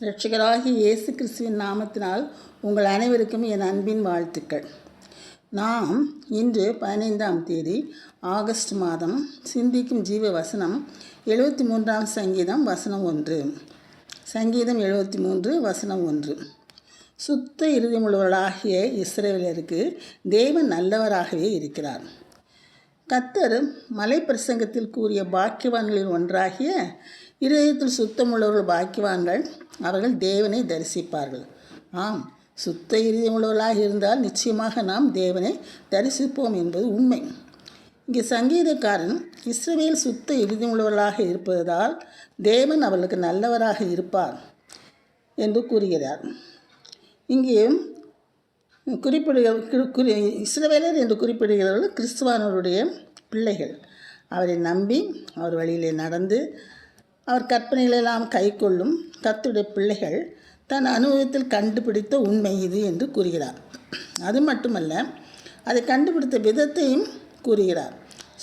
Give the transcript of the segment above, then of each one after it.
இரட்சகராகிய இயேசு கிறிஸ்துவின் நாமத்தினால் உங்கள் அனைவருக்கும் என் அன்பின் வாழ்த்துக்கள். நாம் இன்று 15ஆம் தேதி ஆகஸ்ட் மாதம் சிந்திக்கும் ஜீவ வசனம் 73ஆம் சங்கீதம் வசனம் 1. சங்கீதம் 73 வசனம் 1. சுத்த இருதயமுள்ளவர்களாகிய இஸ்ரவேலருக்கு தேவன் நல்லவராகவே இருக்கிறார். கர்த்தர் மலை பிரசங்கத்தில் கூறிய பாக்கியவான்களில் ஒன்றாகிய இருதயத்தில் சுத்தமுள்ளவர்கள் பாக்கியவான்கள், அவர்கள் தேவனை தரிசிப்பார்கள். ஆம், சுத்த இருதயமுள்ளவர்களாக இருந்தால் நிச்சயமாக நாம் தேவனை தரிசிப்போம் என்பது உண்மை. இங்கே சங்கீதக்காரன் இஸ்ரவேல் சுத்த இருதயமுள்ளவர்களாக இருப்பதால் தேவன் அவர்களுக்கு நல்லவராக இருப்பார் என்று கூறுகிறார். இங்கே இஸ்ரவேலர் என்று குறிப்பிடுகிறவர்கள் கிறிஸ்துவானவருடைய பிள்ளைகள். அவரை நம்பி அவர் வழியிலே நடந்து அவர் கற்பனைகளெல்லாம் கைக்கொள்ளும் கர்த்தருடைய பிள்ளைகள் தன் அனுபவத்தில் கண்டுபிடித்த உண்மை இது என்று கூறுகிறார். அது மட்டுமல்ல, அதை கண்டுபிடித்த விதத்தையும் கூறுகிறார்.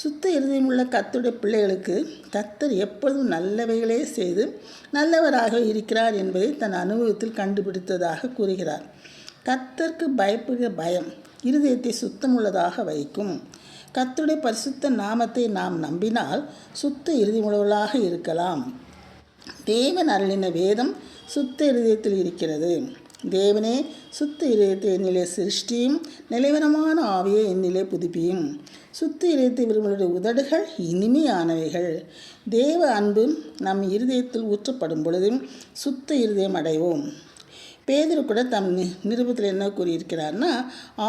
சுத்த இருதயமுள்ள கர்த்தருடைய பிள்ளைகளுக்கு கர்த்தர் எப்பொழுதும் நல்லவைகளே செய்து நல்லவராக இருக்கிறார் என்பதை தன் அனுபவத்தில் கண்டுபிடித்ததாக கூறுகிறார். கர்த்தருக்கு பயப்படுகிற பயம் இருதயத்தை சுத்தமுள்ளதாக வைக்கும். கர்த்தருடைய பரிசுத்த நாமத்தை நாம் நம்பினால் சுத்த இருதயமுள்ளவர்களாக இருக்கலாம். தேவன் அருளின வேதம் சுத்த இருதயத்தில் இருக்கிறது. தேவனே, சுத்த இருதயத்தை என்னிலே சிருஷ்டியும் நிலைவரமான ஆவியை என்னிலே புதுப்பியும். சுத்த இருதயத்தை விரும்புகிற உதடுகள் இனிமையானவைகள். தேவ அன்பு நம் இருதயத்தில் ஊற்றப்படும் பொழுது சுத்த இருதயம் அடைவோம். பேதுரு கூட தம் நிருபத்தில் என்ன கூறியிருக்கிறார்னா,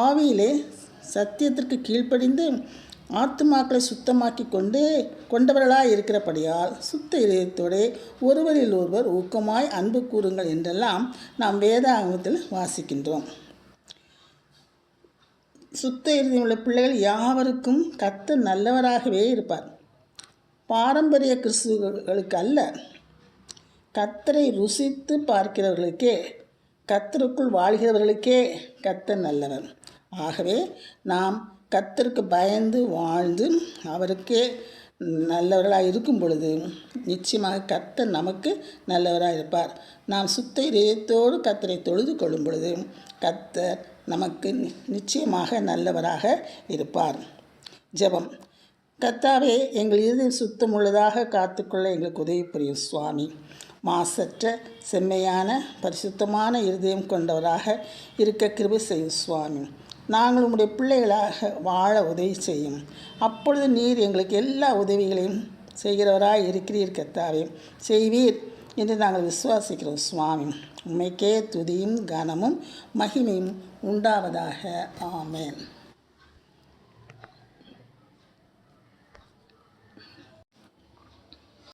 ஆவியிலே சத்தியத்திற்கு கீழ்ப்படிந்து ஆத்துமாக்களை சுத்தமாக்கி கொண்டவர்களாக இருக்கிறபடியால் சுத்த இதயத்தோடு ஒருவரில் ஒருவர் ஊக்கமாய் அன்பு கூறுங்கள் என்றெல்லாம் நாம் வேதாகமத்தில் வாசிக்கின்றோம். சுத்த இருதயமுள்ள பிள்ளைகள் யாவருக்கும் கர்த்தர் நல்லவராகவே இருப்பார். பாரம்பரிய கிறிஸ்துவர்களுக்கு அல்ல, கர்த்தரை ருசித்து பார்க்கிறவர்களுக்கே, கர்த்தருக்குள் வாழ்கிறவர்களுக்கே கர்த்தர் நல்லவர். ஆகவே நாம் கர்த்தருக்கு பயந்து வாழ்ந்து அவருக்கே நல்லவர்களாக இருக்கும் பொழுது நிச்சயமாக கர்த்தர் நமக்கு நல்லவராக இருப்பார். நாம் சுத்த இதயத்தோடு கர்த்தரை தொழுது கொள்ளும் பொழுது கர்த்தர் நமக்கு நிச்சயமாக நல்லவராக இருப்பார். ஜெபம். கர்த்தாவே, எங்கள் இதயம் சுத்தமுள்ளதாக காத்துக்கொள்ள எங்களுக்கு உதவி புரியும் சுவாமி. மாசற்ற செம்மையான பரிசுத்தமான இருதயம் கொண்டவராக இருக்க கிருபை செய்யும் சுவாமி. நாங்கள் உம்முடைய பிள்ளைகளாக வாழ உதவி செய்யும். அப்பொழுது நீர் எங்களுக்கு எல்லா உதவிகளையும் செய்கிறவராக இருக்கிறீர் கர்த்தாவே. செய்வீர் என்று நாங்கள் விசுவாசிக்கிறோம் சுவாமி. உம்மைக்கே துதியும் கனமும் மகிமையும் உண்டாவதாக. ஆமென்.